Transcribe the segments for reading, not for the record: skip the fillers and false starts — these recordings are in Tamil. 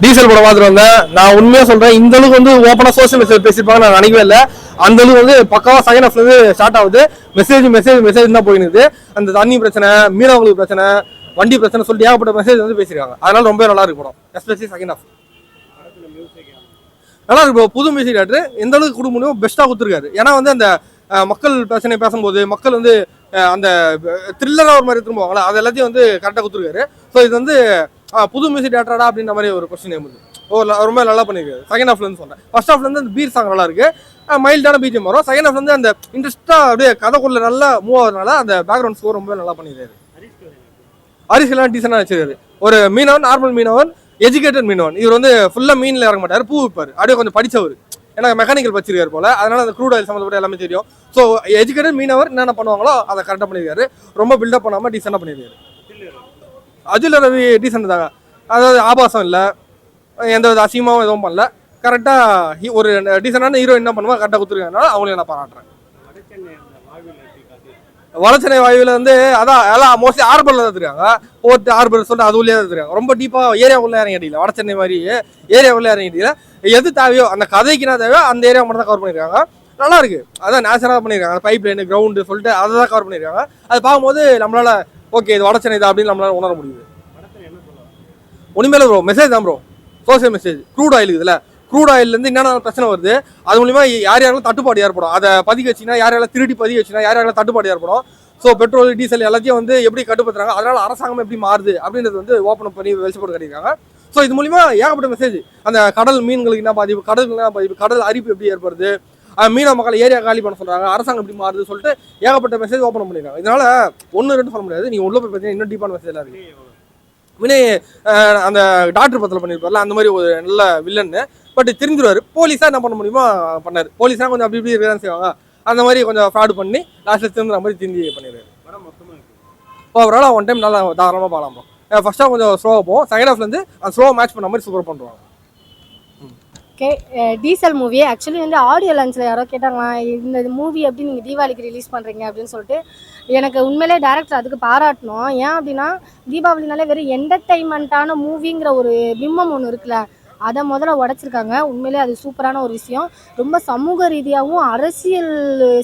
டீசல் படம் பார்த்துட்டு வந்தேன். நான் உண்மையா சொல்றேன், இந்த அளவுக்கு வந்து ஓப்பனா சோசியல் மெசேஜ் பேசியிருப்பாங்க நான் நினைக்கவே இல்லை. அந்த அளவுக்கு வந்து பக்காவா செகண்ட் ஹாஃப்ல இருந்து ஸ்டார்ட் ஆகுது. மெசேஜ் தான் போயிடுது. அந்த தண்ணி பிரச்சனை, மீனவங்களுக்கு பிரச்சனை, வண்டி பிரச்சனை சொல்லிட்டு ஏகப்பட்ட மெசேஜ் வந்து பேசியிருக்காங்க. அதனால ரொம்ப நல்லா இருக்கு படம், எஸ்பெஷலி செகண்ட் ஹாஃப் நல்லா இருக்கு. புது மியூசிக் டேரக்டர் எந்த அளவுக்கு கொடுக்க முடியும் பெஸ்ட்டாக கொடுத்துருக்காரு. ஏன்னா வந்து அந்த மக்கள் பிரச்சனை பேசும்போது மக்கள் வந்து அந்த த்ரில்லராக ஒரு மாதிரி திரும்புவாங்களா, அது எல்லாத்தையும் வந்து கரெக்டாக கொடுத்துருக்காரு. ஸோ இது வந்து புது மியூசிக் டேரக்டரா அப்படின்ற மாதிரி ஒரு கொஸ்டின் ஏமுது. ரொம்ப நல்லா பண்ணியிருக்காரு. செகண்ட் ஹாஃப்ல இருந்து சொன்னேன். ஃபர்ஸ்ட் ஹாஃப்ல இருந்து அந்த பீர் சாங் நல்லா இருக்கு, மைல்டான பிஜிஎம் வரும். செகண்ட் ஹாஃப்ல இருந்து அந்த இன்ட்ரெஸ்டா அப்படியே கதைக்குள்ள நல்லா மூவ் ஆகுறதுனால அந்த பேக்ரவுண்ட் ஸ்கோர் ரொம்ப நல்லா பண்ணியிருக்காரு. ஹரிஸ்கெல்லாம் டீசெண்டாக வச்சிருக்காரு. ஒரு மீனவன், நார்மல் மீனவன், எஜுகேட்டட் மீனவன். இவர் வந்து ஃபுல்லா மீன்ல இறங்க மாட்டார், பூ விற்பாரு. அப்படியே கொஞ்சம் படிச்சவர், ஏன்னா மெக்கானிக்கல் படிச்சிருக்காரு போல, அதனால அந்த க்ரூட் ஆயில் சம்மந்தப்பட்ட எல்லாமே தெரியும். ஸோ எஜுகேட்டட் மீனவர் என்னென்ன பண்ணுவாங்களோ அதை கரெக்டாக பண்ணியிருக்காரு. ரொம்ப பில்டப் பண்ணாமல் டீசெண்டாக பண்ணியிருக்காரு. அஜில் ரவி டீசென்ட் தாங்க. அதாவது ஆபாசம் இல்லை, எந்த வித அசிங்கமாகவும் எதுவும் பண்ணல. கரெக்டாக ஒரு டீசெண்டான ஹீரோ என்ன பண்ணுவா கரெக்டாக கொடுத்துருக்கனால அவங்களையும் நான் பாராட்டுறேன். வடச்சென்னை வாயுவில் வந்து அதான் எல்லாம் மோஸ்ட்லி ஆர்பரில் தான் இருக்காங்க. போர்ட் ஆர்பர் சொல்லிட்டு அது உள்ளே தான் இருக்காங்க. ரொம்ப டீப்பாக ஏரியாவுக்குள்ளே இறங்கிட்டீங்க. வடச்சென்னை மாதிரி ஏரியாவுக்குள்ளே இறங்கிட்டீங்க. எது தேவையோ அந்த கதைக்கு என்ன தேவையோ அந்த ஏரியா மட்டும் தான் கவர் பண்ணியிருக்காங்க. நல்லா இருக்கு. அதான் நேச்சுரலாக பண்ணியிருக்காங்க. பைப் லைன், கிரவுண்டு சொல்லிட்டு அதை தான் கவர் பண்ணியிருக்காங்க. அது பார்க்கும்போது நம்மளால ஓகே இது வடச்சென்னை தான் அப்படின்னு நம்மளால உணர முடியுது. உண்மையில ப்ரோ மெசேஜ் தான் bro, social message. Crude oil இருக்குதுல்ல, க்ரூட் ஆயிலேருந்து என்னென்ன பிரச்சனை வருது, அது மூலியமா யாரெல்லாம் தட்டுப்பாடு ஏற்படும், அதை பதிக்க வச்சுன்னா யாரெல்லாம் திருடி பதிக்க வச்சுன்னா யாரெல்லாம் தட்டுப்பாடு ஏற்படும். ஸோ பெட்ரோல், டீசல் எல்லாத்தையும் வந்து எப்படி கட்டுப்படுத்துறாங்க, அதனால அரசாங்கம் எப்படி மாறுது அப்படின்றது வந்து ஓப்பன் பண்ணி வெளிச்சப்போட்டு கட்டியிருக்காங்க. ஸோ இது மூலியமா ஏகப்பட்ட மெசேஜ். அந்த கடல் மீன்களுக்கு என்ன பாதிப்பு, கடலுக்கு என்ன பாதிப்பு, கடல் அரிப்பு எப்படி ஏற்படுது, மீனவ மக்கள் ஏரியா காலி பண்ண சொல்றாங்க, அரசாங்கம் எப்படி மாறுது சொல்லிட்டு ஏகப்பட்ட மெசேஜ் ஓப்பன் பண்ணியிருக்காங்க. இதனால 1-2 சொல்ல முடியாது, நீங்க உள்ள போய் பார்த்தீங்கன்னா இன்னும் டீப்பான மெசேஜ் எல்லாம் இருக்கு. வினய் அந்த டாக்டர் படத்தில் பண்ணியிருப்பார்ல, அந்த மாதிரி ஒரு நல்ல வில்லன்னு. பட் தெரிஞ்சிருவாரு, போலீஸா என்ன பண்ண முடியுமோ பண்ணாரு. போலீஸா கொஞ்சம் அப்படி இப்படி இருக்கதான் செய்வாங்க, அந்த மாதிரி கொஞ்சம் ஃப்ராட் பண்ணி லாஸ்ட்ல திருந்துற மாதிரி திருந்தி பண்ணிடுறாரு. ஓவரால் ஒன் டைம் நல்லா தாராளமாக பார்க்கலாம். ஃபர்ஸ்ட் ஹாஃப் கொஞ்சம் ஸ்லோவாக போகும், செகண்ட் ஹாஃப்ல இருந்து அந்த ஸ்லோவாக மேட்ச் பண்ண மாதிரி சூப்பர் பண்ணுவாங்க. ஓகே, டீசல் மூவி ஆக்சுவலி வந்து ஆடியோ லான்ச்சில் யாரோ கேட்டாங்களா இந்த மூவி எப்படி நீங்கள் தீபாவளிக்கு ரிலீஸ் பண்ணுறீங்க அப்படின்னு சொல்லிட்டு. எனக்கு உண்மையிலே டேரக்டர் அதுக்கு பாராட்டணும். ஏன் அப்படின்னா தீபாவளினாலே வெறும் என்டர்டைன்மெண்ட்டான மூவிங்கிற ஒரு பிம்பம் ஒன்று இருக்குல்ல, அதை முதல்ல உடச்சிருக்காங்க. உண்மையிலே அது சூப்பரான ஒரு விஷயம். ரொம்ப சமூக ரீதியாகவும் அரசியல்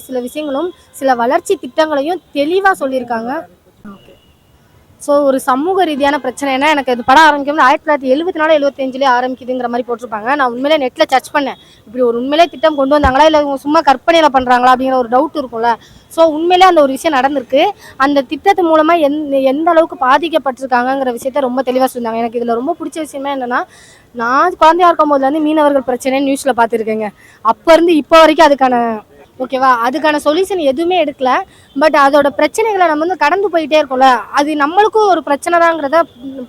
சில விஷயங்களும் சில வளர்ச்சி திட்டங்களையும் தெளிவாக சொல்லியிருக்காங்க. ஓகே, ஸோ ஒரு சமூக ரீதியான பிரச்சனை. ஏன்னா எனக்கு இந்த படம் ஆரம்பிக்கும் 1974-75 ஆரம்பிக்குதுங்கிற மாதிரி போட்டிருப்பாங்க. நான் உண்மையிலே நெட்டில் சர்ச் பண்ணேன், இப்படி ஒரு உண்மையிலே திட்டம் கொண்டு வந்தாங்களா இல்லை இவங்க சும்மா கற்பனையில் பண்ணுறாங்களா அப்படிங்கிற ஒரு டவுட் இருக்கும்ல. ஸோ உண்மையிலே அந்த ஒரு விஷயம் நடந்திருக்கு. அந்த திட்டத்து மூலமாக எந்த அளவுக்கு பாதிக்கப்பட்டிருக்காங்கிற விஷயத்த ரொம்ப தெளிவாக சொல்லியிருந்தாங்க. எனக்கு இதில் ரொம்ப பிடிச்ச விஷயமே என்னென்னா, நான் குழந்தையா இருக்கும் போதுலேருந்து மீனவர்கள் பிரச்சனை நியூஸில் பார்த்துருக்கேங்க. அப்போ இருந்து இப்போ வரைக்கும் அதுக்கான சொல்யூஷன் எதுவுமே எடுக்கல. பட் அதோட பிரச்சனைகளை நம்ம வந்து கடந்து போயிட்டே இருக்கோம்ல, அது நம்மளுக்கும் ஒரு பிரச்சனை தாங்கிறத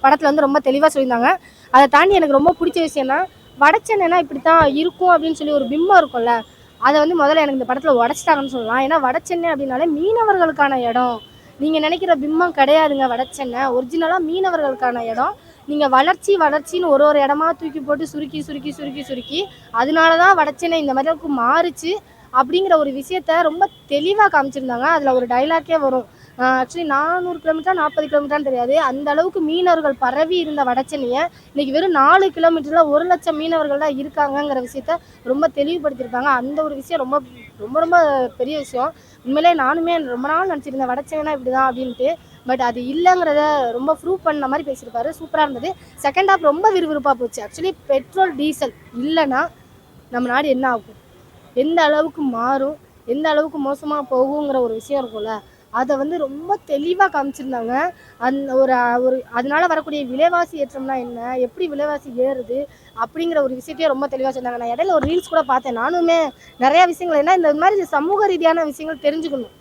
படத்தில் வந்து ரொம்ப தெளிவாக சொல்லியிருந்தாங்க. அதை தாண்டி எனக்கு ரொம்ப பிடிச்ச விஷயம்னா, வடச்சென்னைனா இப்படி தான் இருக்கும் அப்படின்னு சொல்லி ஒரு பிம்பம் இருக்கும்ல, அதை வந்து முதல்ல எனக்கு இந்த படத்தில் உடச்சிட்டாங்கன்னு சொல்லலாம். ஏன்னா வடச்சென்னை அப்படின்னாலே மீனவர்களுக்கான இடம். நீங்கள் நினைக்கிற பிம்பம் கிடையாதுங்க. வடச்சென்னை ஒரிஜினலாக மீனவர்களுக்கான இடம். நீங்கள் வளர்ச்சின்னு ஒரு இடமா தூக்கி போட்டு சுருக்கி அதனால தான் வடச்சென்னை இந்த மாதிரி மாறுச்சு அப்படிங்கிற ஒரு விஷயத்த ரொம்ப தெளிவாக காமிச்சிருந்தாங்க. அதில் ஒரு டைலாக்கே வரும், ஆக்சுவலி 400 கிலோமீட்டர் 40 கிலோமீட்டர்னு தெரியாது, அந்த அளவுக்கு மீனவர்கள் பரவி இருந்த வடச்சென்னையை இன்னைக்கு வெறும் 4 கிலோமீட்டரில் 1 லட்சம் மீனவர்கள் தான் இருக்காங்கங்கிற விஷயத்த ரொம்ப தெளிவுபடுத்தியிருப்பாங்க. அந்த ஒரு விஷயம் ரொம்ப ரொம்ப ரொம்ப பெரிய விஷயம். உண்மையிலே நானுமே ரொம்ப நாள் நினச்சிருந்தேன் வடச்சென்னைனா இப்படி தான் அப்படின்ட்டு. பட் அது இல்லைங்கிறத ரொம்ப ப்ரூவ் பண்ண மாதிரி பேசியிருப்பாரு. சூப்பராக இருந்தது. செகண்ட் ஹாஃப் ரொம்ப விறுவிறுப்பாக போச்சு. ஆக்சுவலி பெட்ரோல் டீசல் இல்லைன்னா நம்ம நாடு என்ன ஆகும், எந்த அளவுக்கு மாறும், எந்த அளவுக்கு மோசமாக போகுங்கிற ஒரு விஷயம் இருக்கும்ல, அதை வந்து ரொம்ப தெளிவாக காமிச்சிருந்தாங்க. ஒரு அதனால வரக்கூடிய விலைவாசி ஏற்றம்னா என்ன, எப்படி விலைவாசி ஏறுது அப்படிங்கிற ஒரு விஷயத்தையே ரொம்ப தெளிவாக சொன்னாங்க. நான் இடையில ஒரு ரீல்ஸ் கூட பார்த்தேன். நானுமே நிறையா விஷயங்கள் என்ன இந்த மாதிரி சமூக ரீதியான விஷயங்கள் தெரிஞ்சுக்கணும்.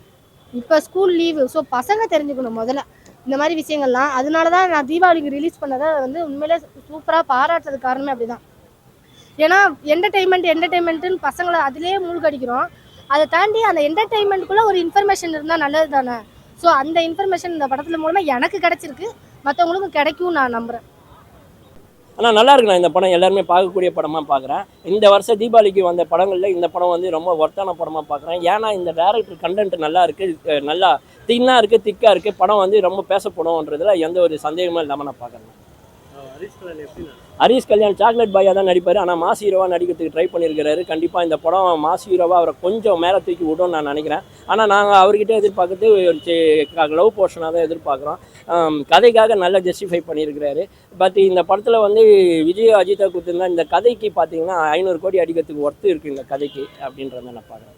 இப்போ ஸ்கூல் லீவு, ஸோ பசங்க தெரிஞ்சுக்கணும் முதல்ல இந்த மாதிரி விஷயங்கள்லாம். அதனால தான் நான் தீபாவளிக்கு ரிலீஸ் பண்ணதை வந்து உண்மையிலே சூப்பராக பாராட்டுறது காரணமே அப்படி தான். ஏன்னா என்டர்டெயின்மெண்ட்டுன்னு பசங்களை அதிலே மூழ்கடிக்கிறோம். அதை தாண்டி அந்த என்டர்டெயின்மெண்ட்டுக்குள்ளே ஒரு இன்ஃபர்மேஷன் இருந்தால் நல்லது தானே. ஸோ அந்த இன்ஃபர்மேஷன் இந்த படத்தில் மூலமாக எனக்கு கிடச்சிருக்கு, மற்றவங்களுக்கும் கிடைக்கும் நான் நம்புகிறேன். ஆனால் நல்லா இருக்கு. நான் இந்த படம் எல்லாருமே பார்க்கக்கூடிய படமாக பார்க்குறேன். இந்த வருஷம் தீபாவளிக்கு வந்த படங்களில் இந்த படம் வந்து ரொம்ப ஒர்த்தான படமாக பார்க்குறேன். ஏன்னா இந்த டேரக்டர் கண்டென்ட் நல்லா இருக்குது, நல்லா திக்காக இருக்குது. படம் வந்து ரொம்ப பேசப்படும்ன்றதுல எந்த ஒரு சந்தேகமும் இல்லாமல் நான் பார்க்குறேன். ஹரிஷ் கல்யாண் சாக்லேட் பாயாக தான் நடிப்பார். ஆனால் மாஸ் ஹீரோவாக நடிக்கிறதுக்கு ட்ரை பண்ணியிருக்கிறாரு. கண்டிப்பாக இந்த படம் மாஸ் ஹீரோவாக அவரை கொஞ்சம் மேலே தூக்கி விடும்னு நான் நினைக்கிறேன். ஆனால் நாங்கள் அவர்கிட்ட எதிர்பார்க்கறது ஒரு லவ் போர்ஷனாக தான் எதிர்பார்க்குறோம். கதைக்காக நல்லா ஜஸ்டிஃபை பண்ணியிருக்கிறாரு. பட் இந்த படத்தில் வந்து விஜய் அஜிதா கொடுத்துருந்தா இந்த கதைக்கு பார்த்தீங்கன்னா 500 கோடி அடிக்கிறதுக்கு ஒர்த்து இருக்குது இந்த கதைக்கு அப்படின்றத நான் பார்க்குறேன்.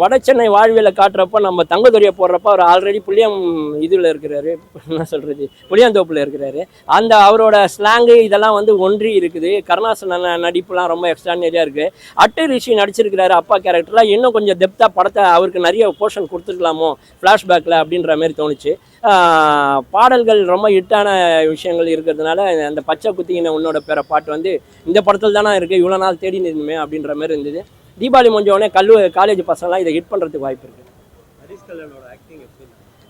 வட சென்னை வாழ்வியலை காட்டுறப்ப நம்ம தங்கதுரையை போடுறப்ப அவர் ஆல்ரெடி புளியம் இதில் இருக்கிறாரு, என்ன சொல்கிறது, புளியாந்தோப்பில் இருக்கிறாரு. அந்த அவரோட ஸ்லாங்கு இதெல்லாம் வந்து ஒன்றி இருக்குது. கருணாசன் நடிப்புலாம் ரொம்ப எக்ஸ்ட்ரானரியாக இருக்குது. அட்டு ரிஷி நடிச்சிருக்கிறாரு அப்பா கேரக்டரில். இன்னும் கொஞ்சம் டெப்த்தாக படத்தை அவருக்கு நிறைய போர்ஷன் கொடுத்துருக்கலாமோ ஃப்ளாஷ்பேக்கில் அப்படின்ற மாதிரி தோணுச்சு. பாடல்கள் ரொம்ப ஹிட்டான விஷயங்கள் இருக்கிறதுனால அந்த பச்சை குத்திக்கின உன்னோட பேர பாட்டு வந்து இந்த படத்தில் தானே இருக்குது, இவ்வளோ நாள் தேடி நின்றுமே அப்படின்ற மாதிரி இருந்தது. தீபாவளி முடிஞ்சோடனே காலேஜ் பசங்களாம் இதை ஹிட் பண்ணுறதுக்கு வாய்ப்பு இருக்குது.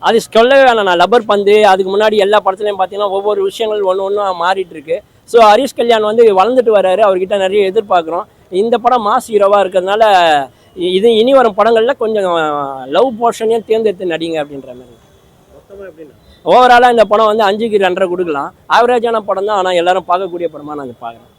அது சொல்லவே வேணாம். நான் லப்பர் பந்து அதுக்கு முன்னாடி எல்லா படத்துலையும் பார்த்தீங்கன்னா ஒவ்வொரு விஷயங்கள் ஒன்று மாறிட்டு இருக்கு. ஸோ ஹரிஷ் கல்யாண் வந்து வளர்ந்துட்டு வர்றாரு. அவர்கிட்ட நிறைய எதிர்பார்க்குறோம். இந்த படம் மாஸ் ஹீரோவாக இருக்கிறதுனால இது இனி வரும் படங்களில் கொஞ்சம் லவ் போர்ஷனையும் தேர்ந்தெடுத்து நடிங்க அப்படின்ற மாதிரி. ஓவராலாக இந்த படம் வந்து 5க்கு 2.5 கொடுக்கலாம். ஆவரேஜான படம் தான். ஆனால் எல்லாரும் பார்க்கக்கூடிய படமாக நான் பார்க்குறேன்.